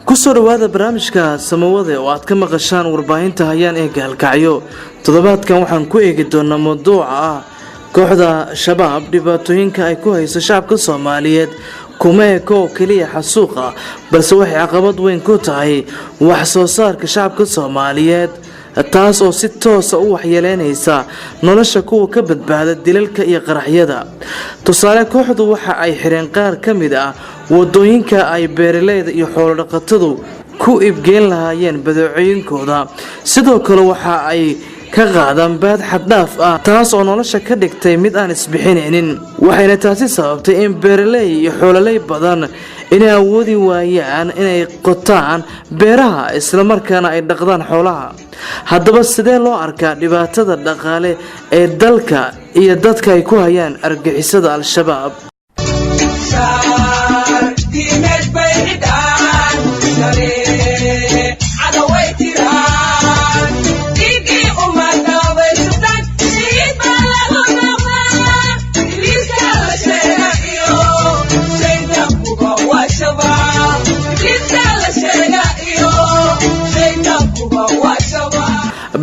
kusoo dhawaada barnaamijka samawade oo aad ka maqashaan warbaahinta hayaan ee gaalkacyo. toddobaadkan waxaan ku eegi doonaa mawduuca ah kooxda shabaab dhibaatooyinka ay ku hayso shacabka Soomaaliyeed kuma eko oo kaliya xasuuqa balse waxay caqabad weyn ku tahay wax soo saarka shacabka Soomaaliyeed taas oo si toos ah u waxyeeleynaysa nolosha kuwa ka badbaada dilalka iyo qaraxyada. tusaale kooxdu waxa ay xireen qaar ka mid ah wadooyinka ay beeraleyda iyo xoolo dhaqatadu ku ibgeen lahaayeen badeecooyinkooda, sidoo kale waxa ay ka qaadaan baad xad dhaaf ah taas oo nolosha ka dhigtay mid aan isbixinaynin. waxayna taasi sababtay in beeraley iyo xoololey badan inay awoodi waayaan inay qotaan beeraha isla markaana ay dhaqdaan xoolaha. haddaba sidee loo arkaa dhibaatada dhaqaale ee dalka iyo dadka ay ku hayaan argixisada al-shabaab?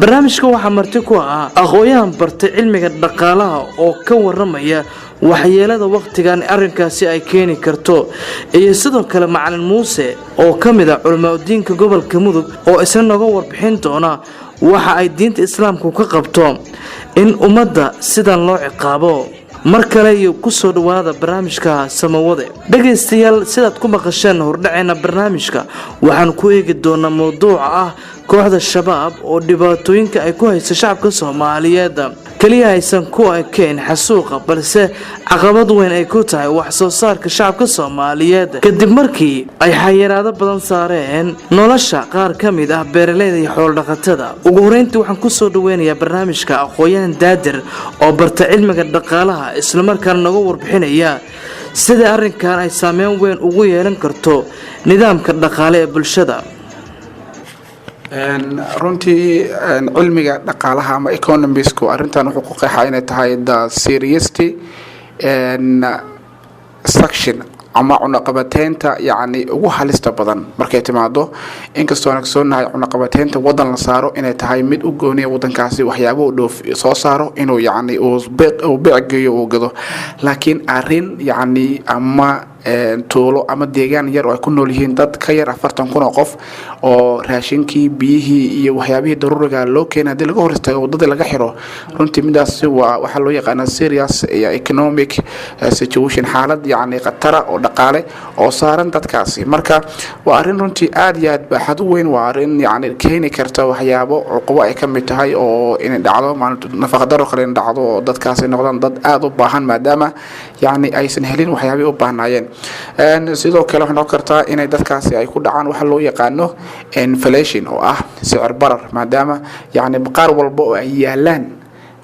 barnaamijka waxaa marti ku ah aqoon-yahan bartay cilmiga dhaqaalaha oo ka waramaya waxyeelada waqtigan arrinkaasi ay keeni karto, iyo sidoo kale macalin muuse oo ka mid ah culimada gobolka Mudug oo isna naga warbixin doona waxa ay diinta islaamku ka qabto in ummadda sidan loo ciqaabo. mar kale iyo ku soo dhawaada barnaamijka samawade. dhageystayaal sidaad ku maqasheen hordhaceena barnaamijka waxaan ku eegi doonaa mawduuca ah kooxda shabaab oo dhibaatooyinka ay ku hayso shacabka Soomaaliyeed kaliya aysan ku ekeen xasuuqa balse caqabad weyn ay ku tahay wax soo saarka shacabka Soomaaliyeed kadib markii ay xayiraado badan saareen nolosha qaar ka mid ah beeraleyda iyo xoolo dhaqatada. ugu horeyntii waxaan ku soo dhaweynayaa barnaamijka aqoon-yahan Daadir oo bartay cilmiga dhaqaalaha isla markaana naga warbixinaya sida arrinkan ay saameyn weyn ugu yeelan karto nidaamka dhaqaale ee bulshada. runtii cilmiga dhaqaalaha ama economicsku arrintan wuxuu ku qeexaa inay tahay the seriously section ama cunaqabateynta yacni ugu halista badan markay timaado. inkastoo aan ogsoonahay cunaqabateynta wadan la saaro inay tahay mid u gooniya wadankaasi waxyaabo uu dhoof soo saaro inuu yacni uu beecgeeyo uu gado, laakiin arrin yacni ama tuulo ama deegaan yar oo ay ku nool yihiin dad ka yar 40,000 oo qof oo raashinkii biyihii iyo waxyaabihii daruuriga loo keenay hadii laga hor istaago wadada laga xiro. runtii midaas waa waxa loo yaqaan serious economic situation, xaalad yacni khatar oo dhaqaale oo saaran dadkaasi. marka waa arrin runtii aad iyo aad baaxad u weyn, waa arrin yacni keeni karta waxyaabo cuqubo ay ka mid tahay oo in dhacdo nafaqa daro kale in dhacdo oo dadkaasi noqdaan dad aad u baahan maadaama yacni aysan helin waxyaabihii u baahnaayeen. sidoo kale waxaa noqon kartaa inay dadkaasi ay ku dhacaan waxa loo yaqaano inflation oo ah sicir barar, maadaama yacni qaar walba oo ay yaalaan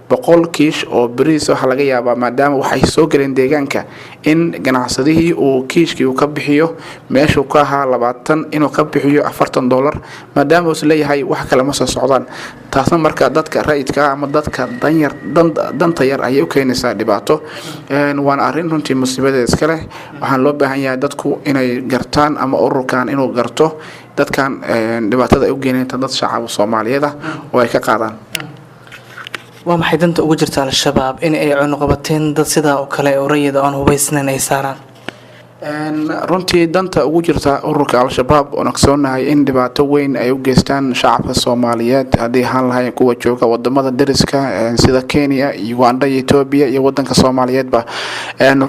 100 kiish oo bariis waxa laga yaabaa maadaama waxay soo galeen deegaanka in ganacsadihii uu kiishkii uu ka bixiyo meeshuu ka ahaa 20 inuu ka bixiyo $40 maadaama uu leeyahay wax kale ma soo socdaan. taasna marka dadka rayidka ama dadka danta yar ayay u keenaysaa dhibaato. waan arrin runtii musiibada iska leh. waxaan loo baahan yahay dadku inay gartaan ama ururkan inuu garto dadkan dhibaatada ay u geenayaan dad shacab Soomaaliyeed ah oo ay ka qaadaan. waa maxay danta ugu jirta al-shabaab in ay cunaqabateen dad sida oo kale oo rayida aan hubaysnayn ay saaraan? runtii danta ugu jirta ururka al-shabaab oo ogsoonahay in dhibaato weyn ay u geystaan shacabka Soomaaliyeed haddii ahaan lahayn kuwa jooga wadamada dariska sida Kenya, Uganda, Ethiopia iyo wadanka Soomaaliyeedba.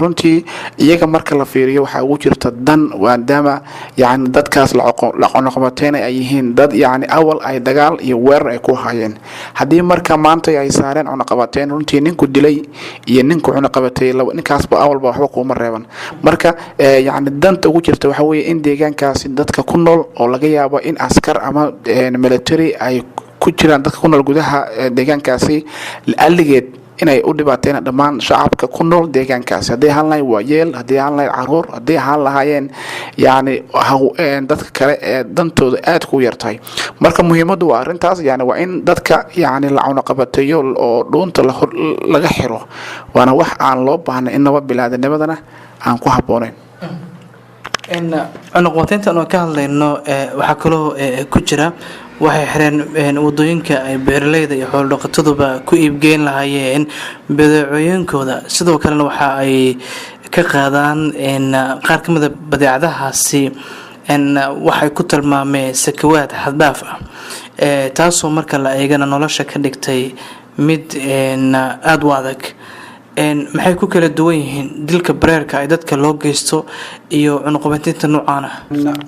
runtii iyaga marka la fiiriyo waxa ugu jirta dan maadaama yacni dadkaas la cunaqabateen ay yihiin dad yacni awal ay dagaal iyo weerar ay ku hayeen. haddii marka maanta ay saareen cunaqabateen runtii ninku dilay iyo ninku cunaqabatay ninkaasba awalba waxba kuma reeban. marka يعني danta ugu jirta waxa weeye in deegaankaasi dadka ku nool oo laga yaabo in askar ama military ay ku jiraan dadka ku nool gudaha deegaankaasi aligeed inay u dhibaateeyaan dhammaan shacabka ku nool deegaankaasi haddii ahaan lahayn waayeel haddii ahaan lahayn caruur haddii ahaan lahaayeen yacni dadka kale ee dantooda aad ku yartahay marka muhiimaddu waa arrintaas yani waa in dadka yani la cunaqabateeyo oo dhuunta laga xiro waana wax aan loo baahnay innaba bilaadanimadana aan ku habboonayn cunaqabateynta aan ka hadlayno waxaa kaloo ku jira waxay xireen wadooyinka ay beeraleyda iyo xoolo-dhaqataduba ku iibgeyn lahaayeen badeecooyinkooda sidoo kalena waxa ay ka qaadaan qaar ka mida badeecadahaasi waxay ku tilmaameen sakawaad xaddhaaf ah taasoo marka la eegana nolosha ka dhigtay mid aada u adag maxay ku kala duwan yihiin dilka bareerka ay dadka loo geysto iyo cunaqabateynta noocaan ah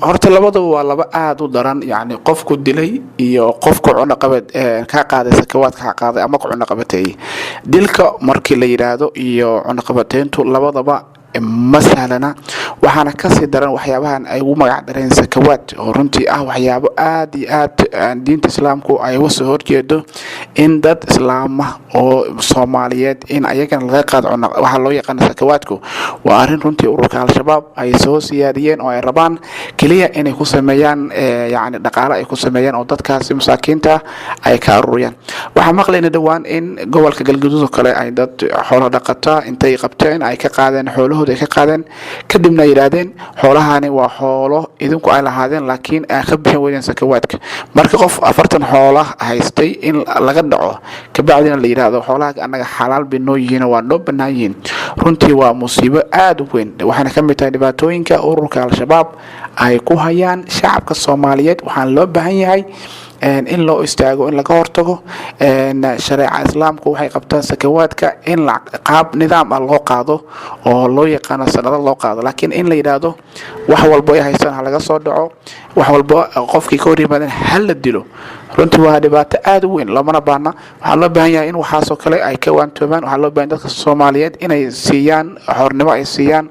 horta labadaba waa laba aada u daran yani qofku dilay iyo qofku cunaqabad ka qaaday sakawaad ka qaaday ama ku cunaqabateeyay dilka markii la yiraahdo iyo cunaqabateyntu labadaba ma sahlana waxaana kasii daran waxyaabahan ay ugu magac dareen sakawaad oo runtii ah waxyaabo aada iyo aad diinta islaamku ay uga soo horjeedo in dad islaama oo soomaaliyeed in ayagana laga qaado waxaa loo yaqaana sakawaadku waa arrin runtii ururka al-shabaab ay soo siyaadiyeen oo ay rabaan keliya inay ku sameeyaan yacni dhaqaale ay ku sameeyaan oo dadkaasi masaakiinta ay ka ururiyaan waxaa maqlayna dhowaan in gobolka galgaduud oo kale ay dad xoolo dhaqata intay qabteen ay ka qaadeen xoolo ay ka qaadeen kadibna yiraahdeen xoolahani waa xoolo idinku ay lahaadeen laakiin ay ka bixin weeyeen sakawaadka marka qof 40 xoola haystay in laga dhaco ka bacdina la yiraahdo xoolaha anaga xalaal binoo yihiin waa noo banaayiin runtii waa musiibo aad u weyn waxaana ka mid tahay dhibaatooyinka ururka al-shabaab ay ku hayaan shacabka Soomaaliyeed waxaan loo baahan yahay in loo istaago in laga hortago shareecada islaamku waxay qabtaan sakawaadka in qaab nidaam ah loo qaado oo loo yaqaan sanado loo qaado laakiin in la yiraahdo wax walba ay haystaan ha laga soo dhaco wax walba qofkii ka hor yimaadeen hal la dilo runtii waa dhibaato aad u weyn lamana baahna waxaa loo baahan yahay in waxaasoo kale ay ka waantoobaan waxaa loo baahan dadka Soomaaliyeed inay siiyaan xornimo ay siiyaan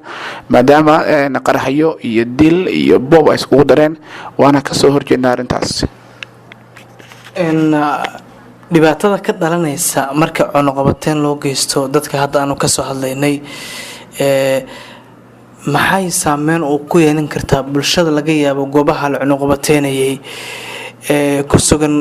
maadaama qaraxyo iyo dil iyo boob ay iskugu dareen waana ka soo horjeednaa arrintaas dhibaatada ka dhalanaysa marka cunaqabateyn loo geysto dadka hadda aanu kasoo hadlaynay maxay saameyn uu ku yeelan kartaa bulshada laga yaabo goobaha la cunaqabateynayay kusugan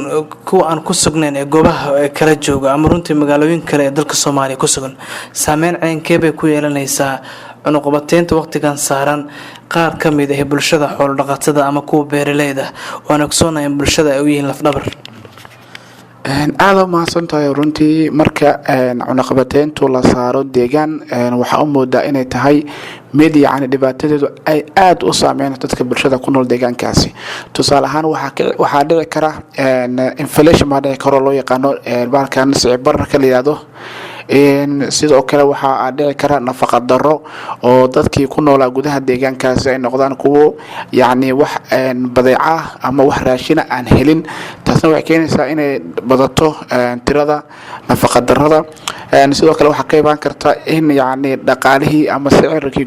kuwa aan ku sugnayn ee goobaha kala jooga ama runtii magaalooyin kale ee dalka Soomaaliya ku sugan saameyn ceenkee bay ku yeelanaysaa cunaqabateynta waqtigan saaran qaar ka mid ah bulshada xoolo dhaqatada ama kuwa beeraleyda oo aan ogsoonayn bulshada ay u yihiin laf dhabar aad ma santahay runtii marka cunaqabateyntu la saaro deegaan waxa u moodaa inay tahay mid yani dhibaatadeedu ay aad u saameynayso dadka bulshada ku nool deegaankaasi tusaale ahaan waxaa dhici kara inflation ma dhici karo loo yaqaano baalkan sicir bararka la yiraahdo sidoo kale waxaa dhici kara nafaqa darro oo dadkii ku noolaa gudaha deegaankaasi ay noqdaan kuwo yani wax badeeca ama wax raashin aan helin taasna waxay keenaysaa inay badato tirada nafaqa darrada sidoo kale waxaa ka imaan karta in yani dhaqaalihii ama sicirkii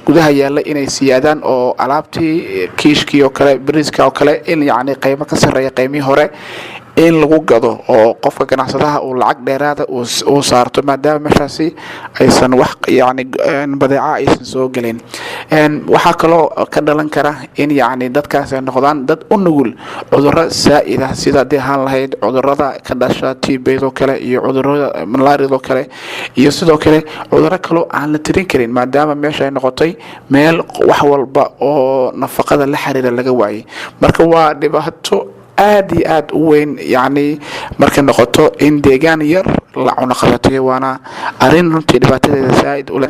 gudaha yaala inay siyaadaan oo alaabtii kiishkii oo kale bariiska oo kale in yani qiimo ka sarreeya qiimihii hore in lagu gado oo qofka ganacsadaha uu lacag dheeraada uu saarto maadaama meeshaasi aysan wax yani badeeca aysan soo gelin waxaa kaloo ka dhalan kara in yani dadkaas ay noqdaan dad u nugul cudurro saa'id ah sida haddii ahaan lahayd cudurrada ka dhasha TB-da oo kale iyo cudurrada malaariyada oo kale iyo sidoo kale cudurro kaloo aan la tirin karin maadaama meesha ay noqotay meel wax walba oo nafaqada la xiriira laga waayay marka waa dhibaato aad iyo aad u weyn yani marka noqoto in deegaan yar la cunaqabateeyo waana arrin runtii dhibaatadeeda saaid u leh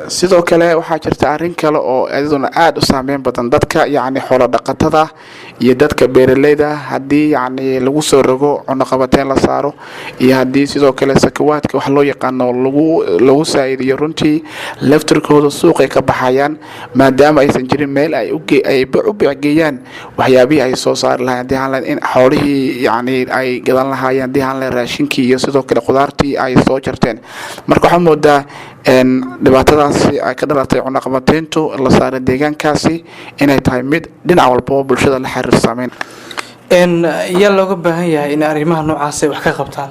sidoo kale waxaa jirta arrin kale oo iyaduna aad u saameyn badan dadka yani xoolo dhaqatada iyo dadka beeraleyda haddii yani lagu soo rogo cunaqabateyn la saaro iyo haddii sidoo kale sakawaadka wax loo yaqaano lagu saa'idiyo runtii laftirkooda suuqay ka baxayaan maadaama aysan jirin meel ay u beecgeeyaan waxyaabihii ay soo saari lahayn in xoolihii yani ay gadan lahaayeen haddii aan la raashinkii iyo sidoo kale qudaartii ay soo jarteen marka waxaa moodaa dhibaatadaasi ay ka dhalatay cunaqabateyntu la saaray deegaankaasi inay tahay mid dhinac walba oo bulshada la xiriir saameyn yaa looga baahan yahay in arrimaha noocaas ay wax ka qabtaan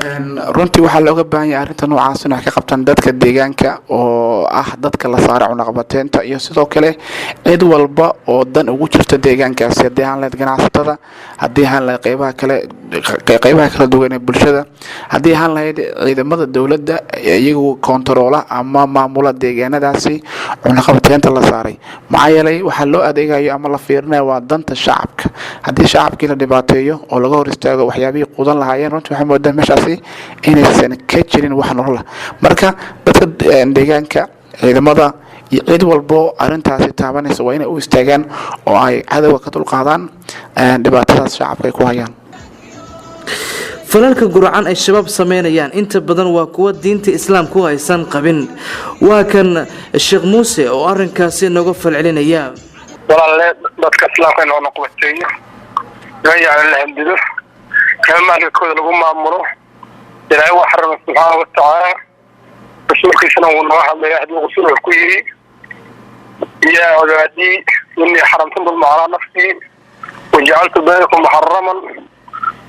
runtii waxaa looga baahan yahay arrinta noocaas inay ka qabtaan dadka deegaanka oo ah dadka la saaray cunaqabateynta iyo sidoo kale cid walba oo dan ugu jirta deegaankaasi haddii aan lahayd ganacsatada haddii aan lahayd qeybaha kala duwan ee bulshada haddii aan lahayd ciidamada dowladda iyagu koontaroola ama maamula deegaanadaasi cunaqabateynta la saaray maxaa yeelay waxaa loo adeegayo ama la fiirinayo waa danta shacabka haddii shacabkii la dhibaateeyo oo laga hor istaago waxyaabihii quudan lahaayeen runtii waxay moodaa meeshaasi inaysan ka jirin wax nolol marka dadka deegaanka ciidamada iyo cid walbo arintaasi taabanaysa waa inay u istaagaan oo ay cadawga ka dulqaadaan dhibaatadaas shacabka ay ku hayaan falalka gurcan ay shabaab sameynayaan inta badan waa kuwa diinta islaamku aysan qabin waa kan sheekh muuse oo arinkaasi nooga falcelinaya walaalle dadka islaamka inoo noqoteeyo yani la handido kama maalkooda lagu maamulo ilaahay waa xarimay subxaanahu watacaala rasuulkiisana wuu noo hadlaya haddii rasuul ku yiri yaa cibaadii innii xaramtu dulma calaa nafsii wajacaltu baynakum muxaraman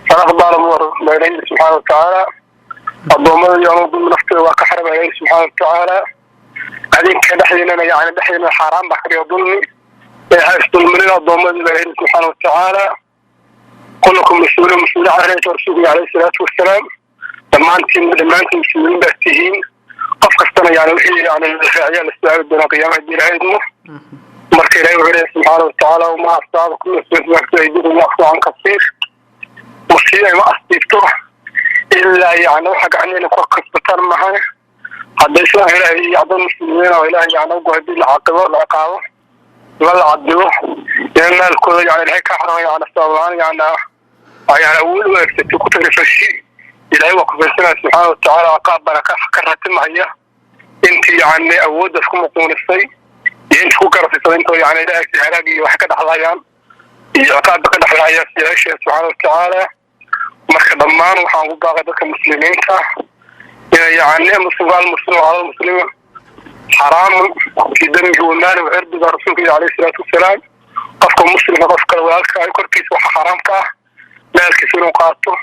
fanaqbala baynayi subxaana watacaala addoommada yoonu dulmi naftooda waa ka xarimaya subxaana watacaala adinka dhexdiinana yani dhexdiina xaaraan baa ka dhiga dulmi ee ha isdulminin addoommada ilaahay subxaana watacaala كلكم مسؤول عن رسوله عليه الصلاة والسلام دمانتين مسؤولين باستهين قف كستنا يعني وحي يعني الفاعية الاستعادة بين قيامة الدين عيدنا مركي لا يغير سبحانه وتعالى وما أصابكم يسبب وقت يجدوا وقت عن كثير مصيري ما أصيبته إلا يعني وحق عني لقوة كستر معه قد إسلام إلهي يعظم المسلمين وإلهي يعني وقوة هذه العاقبة والعقابة ولا عدوه لأن الكل يعني الهيك حرام يعني الصوان يعني أول وقت كتر فشي إلهي وقف السنة سبحانه وتعالى عقاب بركة فكرت معي أنت يعني أودكم وقون الصي أنت فكر في صدينته يعني لا هلاقي وحكد حلايان عقاب بكد حلايان سبحانه وتعالى مركز ضمان وحاول باغدك المسلمين يعني مسلم على المسلمين حرام في دمه والمال وعرضه رسوله عليه الصلاة والسلام قفك مسلم قفك ولالك كركيس وحا حرامك مالك سنو قاطه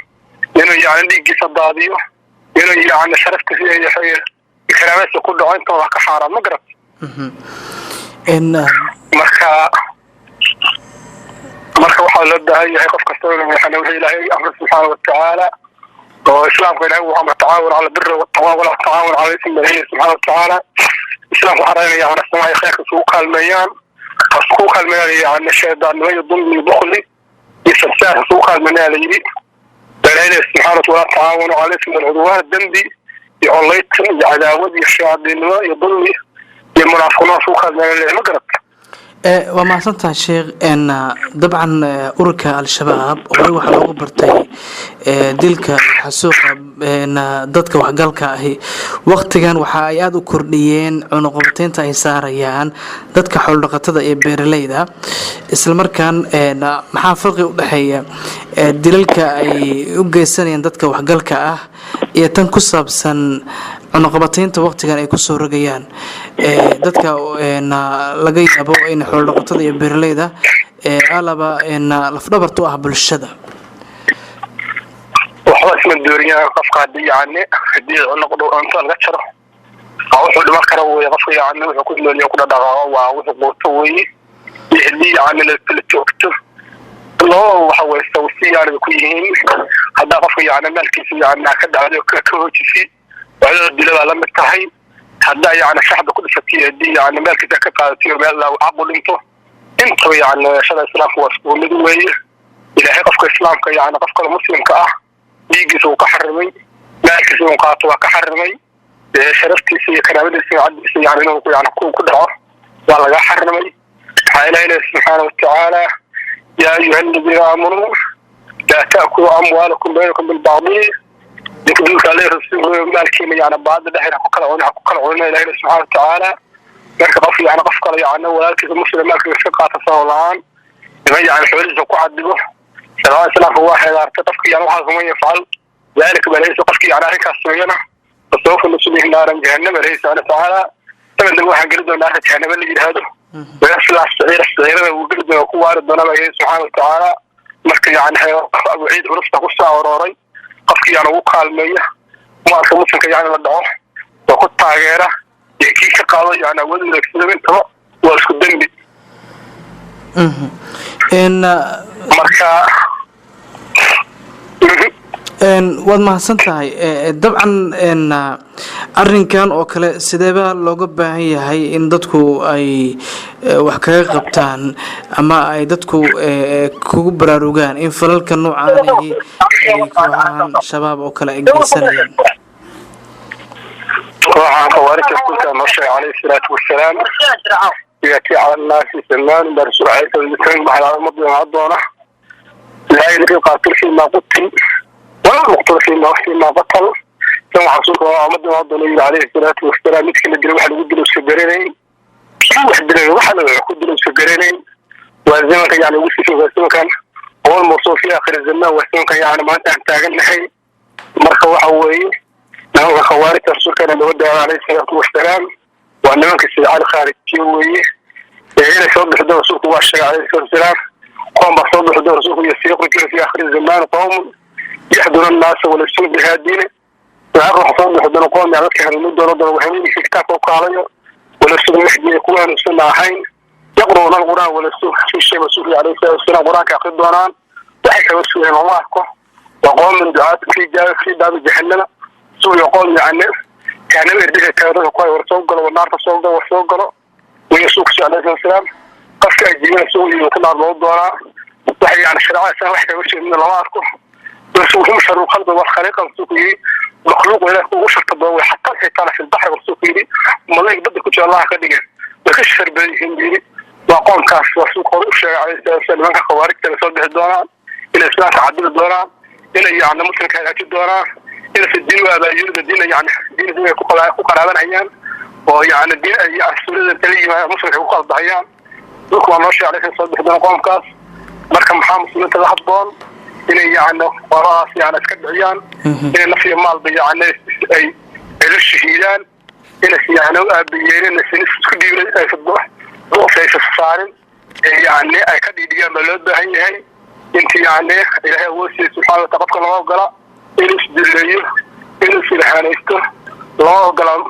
لأنه يعني ديجي صداديه لأنه يعني شرفك فيه يحيي الكلامات يقول له أنت وحكا حرام مقرب مركا وحاول لده هي قفك استوى من حنوه إلهي أمر سبحانه وتعالى وإسلامك إلهي وعم التعاون على البر والتقوى ولا التعاون على اسم الله سبحانه وتعالى إسلام حرامي يعني السماء خير سوق الميان سوق الميان يعني الشيطان ما يضل بخلي يسلسل سوق الميان يجري بلاد سبحانه وتعالى تعاون على اسم العدوان الذنبي يعليت عداوة الشياطين يضل يمنافقون سوق الميان مقرب waa mahadsantahay sheekh dabcan ururka al-shabaab horey waxaa loogu bartay dilka xasuuqa dadka waxgalka ahi waqtigan waxa ay aada u kordhiyeen cunuqabateynta ay saarayaan dadka xoolo-dhaqatada ee beeralayda islamarkaan maxaa farqi u dhexeeya dilalka ay u geysanayaan dadka waxgalka ah iyo tan ku saabsan cunuqabateynta waqtigan ay kusoo rogayaan dadka laga yaabo in xoolo-dhaqatada iyo beeralayda alaba lafdhabartu ah bulshada waxba isma dooriyaan qofka hadii noqdo inta laga jaro wuxuu dhimar kara wey qofka yani wuxuu ku noolyahay ku dhaqaaqo waa wuxuu quuto weeye hadii yani la joogto loo waxa way sawsiyaanada ku yihiin hadda qofka yani maalkiisa yani ka dhacdo ka hoojisi wala dilada la mid tahay hadda yani shacabka ku dhashatay hadii yani maalkiisa ka qaadato meel la aqoon dhinto inta yani shada islaamku waa isku mid weeye ilaahay qofka islaamka yani qofka muslimka ah dhiiggiisa uu ka xarimay maalkiisa uu qaato waa ka xarimay sharaftiisa iyo karaamadiisa caddiisa yani inuu yani ku dhaco waa laga xarimay ilaahay subxaanahu watacaala yaa ayuha aladiina aamanuu laa ta'kuluu amwaalakum baynakum bilbaadil يقولك عليه رسول مالك يعني بعد دحين كل عنا إلهي سبحانه وتعالى مركب قفي يعني قفك يعني ولكن المسلم مالك يشقى تصالحان لما يعني حوالي زكو عدبه سواء سلاح واحد ارتقفك يعني واحد من يفعل ذلك بليس قفك يعني هيك السوينة فسوف المسلمين نارا جهنم ليس سبحانه وتعالى تمن واحد قلده نار جهنم اللي يجهده ويصل الصغيرة وقلده وقوة ربنا سبحانه وتعالى مركب يعني أبو عيد ورفته قصة وروري qofkii yani ugu kaalmeeya maalka muslimka yani la dhaco oo ku taageera iyo kii ka qaado yani awood wanaagsan intaba waa isku dembi marka waad mahadsan tahay dabcan arrinkan oo kale sideeba looga baahan yahay in dadku ay wax kaga qabtaan ama ay dadku kugu baraarugaan in falalka noocaanihi ay kooxahan shabaab oo kale ay geysanayaan kooxahan khawaarija kulka noshay calayhi salaatu wasalaam يأتي على الناس سلمان برسول عليه السلام على مضي عضونا لا يدري قاتل فيما قتل ولا مقتل فيما قتل ثم حصلك مضي عضونا عليه الصلاة والسلام مثل الدين واحد يقدر السجرين واحد يقدر السجرين والزمن يعني وصف في كان هو الموصوف في آخر الزمان والزمن يعني ما انتهى النحي مركب وحوي هو خوارج الرسول كان اللي عليه الصلاة والسلام وأنا ما كنت على خارج كيوي هنا صوب حضور رسولك واشق عليه الصلاة والسلام قوم بصوب حضور رسولك يسيق كيف في آخر الزمان قوم يحضر الناس والسوق بهادين وعرف صوب حضور قوم يعرفك هالمدة رضا وحميني في كتاب وقاليه والسوق محدي يكون السنة حين يقرؤون القرآن والسوق في الشيء رسولك عليه الصلاة والسلام قرآن كأخذ دونان وحكى رسولك اللهكم وقوم من دعاة في باب جهنم سوء يقول يعني كان يردها كذا كوي ورسوقله والنار تصوقه ورسوقله ويسوق عليه السلام قفك الجميع سوء يكون على الوضوء وحي يعني الشرعاء سنة وحكي وشي من الواقع ورسوقهم شر الخلق والخليقة ورسوقه مخلوق وإله وشر تضوي حتى كان في البحر ورسوقه وملاك بدك كتش الله كدقه وكشفر بيهم ديني وقام كاس ورسوقه وشي عليه السلام خوارج تلسل به الدوران إلى إسلام تعدل الدوران إلى يعني مسلم كان الدوران إلى في الدين وهذا يريد الدين يعني الدين هو يقول هذا الأيام ويعني الدين السوري التالي مسلم يقول الضحيان ذكر الله عليه الصلاة والسلام قوم كاس مركب محامد مسلم تلاحظون إلى يعني وراس يعني أسكت عيان إلى نفي المال يعني أي الشهيدان إلى يعني بيجين السنس كدي في الضح ضعف في الصارم يعني أكد يديان بلاد هاي أنت يعني إلى هي وسيلة سبحانه وتعالى الله وقلا إلى سدليه إلى سلحانيسته الله وقلا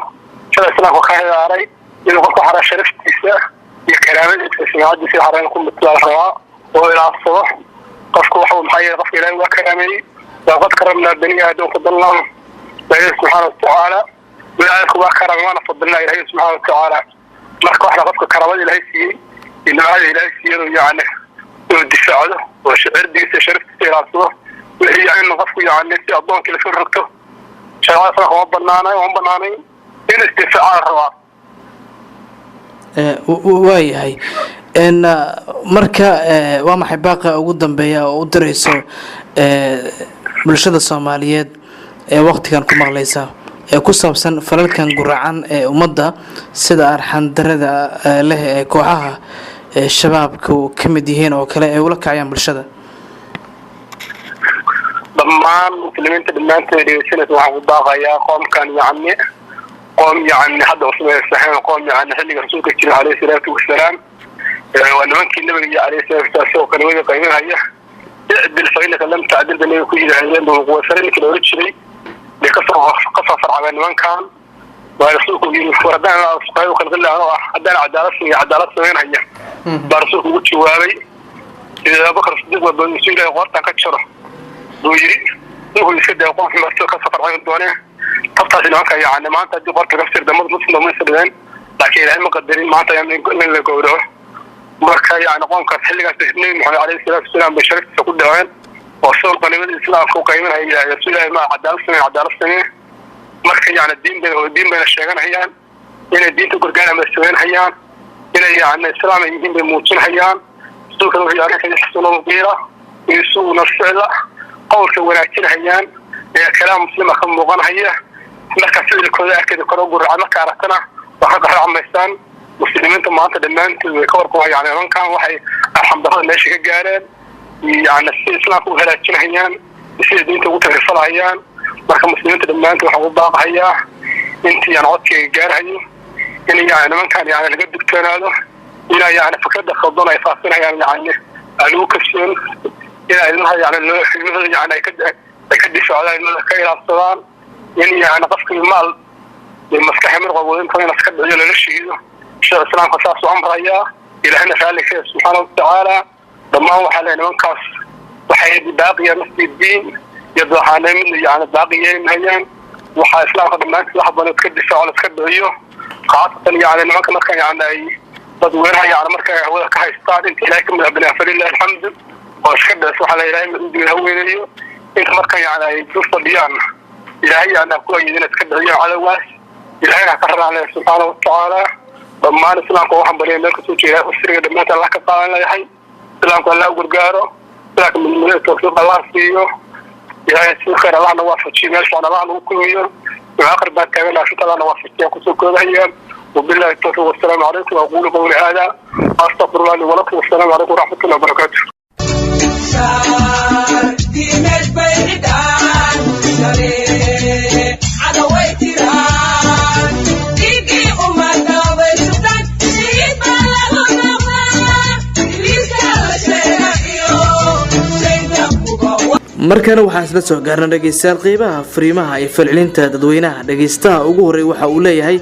شذا سنة وخير علي إلى قلت على شرف التساء يكرامة التساعد في حرام كل مثل الرواء وإلى الصبح قفك وحو محيي قفك إلهي وكرامي وقد كرمنا الدنيا آدم فضلنا إلهي سبحانه وتعالى وإلهيك وكرم ما نفضلنا إلهي سبحانه وتعالى مركو احنا قفك كرامة إلهي سيئي إنه هذا إلهي سيئي يعني الدفاع له وعردي شرف التساء الصبح وهي يعني قفك يعني في أضوان كلا في الركته شغال فرق ومبناني إن استفاع الرواء waayahay marka waa maxay baaqa ugu dambeeya oo u dirayso bulshada Soomaaliyeed ee waqtigan ku maqleysa ee ku saabsan falalkan guracan ee ummadda sida arxan darada leh ee kooxaha shabaabku kamid yihiin oo kale ay ula kacayaan bulshada dhammaan muslimiinta dhamaantood waxaan ku baaqayaa qoomkan yani قوم يعني حدا وصلنا السحين قوم يعني حلق رسولك الشريف عليه الصلاة والسلام وأنا ممكن النبي عليه الصلاة والسلام كان ويقى قيمها هي اعدل فإنك لم تعدل بني يكون جهازين وفرنك لو رجلي لقصة فرعبان من كان ورسولك وردانا أصحابه وكان غلا عدانا عدالة سمين هي برسولك وجه وابي إذا بكر الصديق وابن مسؤول يغورتا كتشره ويري يقول يسد يقوم في مرسول قصة فرعبان الدوانيه طبعا هناك يعني ما أنت تقدر تفسر دمر مسلم ومسلمين لكن العلم مقدرين ما أنت يعني من اللي قوله مركا يعني قوم كحل اثنين محمد عليه الصلاة والسلام بشرك تقول دوين وصل قنوات الإسلام فوق قيمنا هي رسول الله ما عدالة سنة مركا يعني الدين بين الشيخين هيان إلى الدين تقول قانا مسوين هيان إلى يعني الإسلام يجين بموتين هيان سوء كانوا في عريق يحسنوا مغيرة يسوء نفسه قول كوناكين هيان كلام مسلم كم مغان هي marka ficilkooda arkada karo guracad marka aragtana waxa ka raacamaysan muslimiinta maanta dhamaantood way ka warqabaan yani nimankan waxay alxamdulillah meesha ka gaareen yani si islaamku u halaajinayaan si diinta ugu tagrifanayaan marka muslimiinta dhamaantood waxa uu baaqayaa intii yani codkii gaarayo in yani nimankan yani laga digtoonaado ila yani fikrada khaldan ay faafinayaan yani alu kaseen ila ilmaha yani loo yani كدفاع على كيل الصدان يعني أنا قفك المال المسكح من قبولين كمان أسكت أجل للشيء شر السلام خصاص وعمر إياه إلى هنا فعلك سبحانه وتعالى ضمان وحالين منكس وحيد باقية مثل الدين يضع حالين يعني باقيين هيان وحا إسلام خدمات لحظة نتكدفاع على سكدعيه خاصة يعني نمك مركا يعني تدويرها يعني مركا هو كهيستان انت إليكم من أبناء فلله الحمد وأشكد أسوح على إلهي من الهوين ليه انت مركا يعني توصل ديان إلهي أنا أقول إذن تكدعيه على واس إلهي نحكرر عليه سبحانه وتعالى ضمان إسلام قوة بلين لك سوچي إلهي أسرق دمات الله كطالين ليحي إسلام قوة الله قرقاره لكن من المليء توفيق الله فيه إلهي سيخير الله نوافق شيء مالشان الله نوكوه وآخر بعد كامل عشان الله نوافق شيء كسوك هذا وبالله التوفيق والسلام عليكم وأقول قولي هذا أستغفر الله لي ولكم والسلام عليكم ورحمة الله وبركاته markana waxaan isla soo gaarnay dhageystayaal qeybaha fariimaha iyo falcelinta dadweynaha dhageystaha ugu horeey waxa uu leeyahay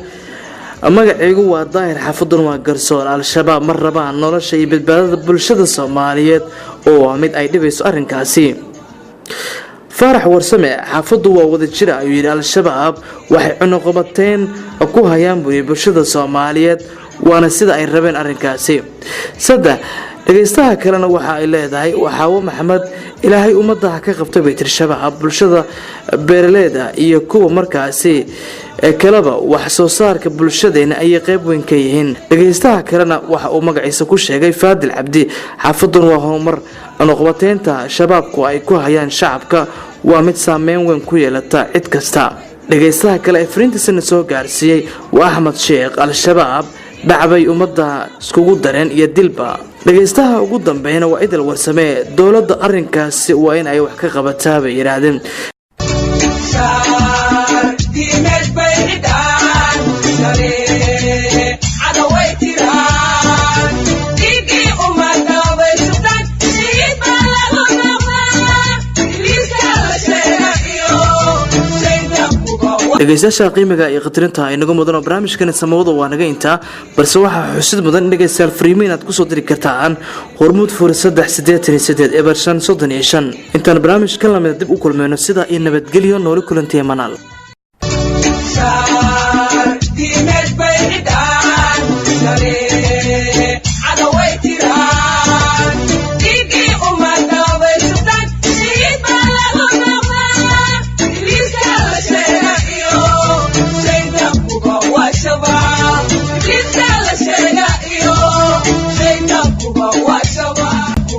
magacaygu waa daahir xaafadun waa garsoor al-shabaab mar rabaan nolosha iyo badbaadada bulshada Soomaaliyeed oo waa mid ay dhibayso arrinkaasi farax warsame xaafadu waa wada jira ayuu yiri al-shabaab waxay cunuqabateen ku hayaan bulshada Soomaaliyeed waana sida ay rabeen arrinkaasi saddex dhageystaha kalena waxa ay leedahay waxaa maxamed ilaahay umadaha ka qabtay baytir shabaab bulshada beeraleeda iyo kuwa markaasi kalaba wax soo saarka bulshadeena ay qayb weyn ka yihiin dhageystaha kalena waxa uu magaciisa ku sheegay Faadil Cabdi xaafadun waa horumar noqobateenta shabaabku ay ku hayaan shacabka waa mid saameyn weyn ku yeelata cid kasta dhageystaha kale ee fariintiisana soo gaarsiiyay waa Ahmed Sheekh al-shabaab dhacbay umada iskugu dareen iyo dilba dhageystaha ugu dambeeyna waa idil warsame dawladda arrinkaasi waa in ay wax ka qabataa bay yiraahdeen dhageystayaasha qiimiga iyo qadarinta inagu mudan barnaamijkan samawada waa naga inta balse waxa xusid mudan dhageystayaal fariimiin aad ku soo diri kartaan hormuud fur 388 ebersan 35 intaan barnaamijkan la mid dib u kulmayno sida in nabadgelyo nool kulantay manaal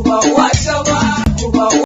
Kuba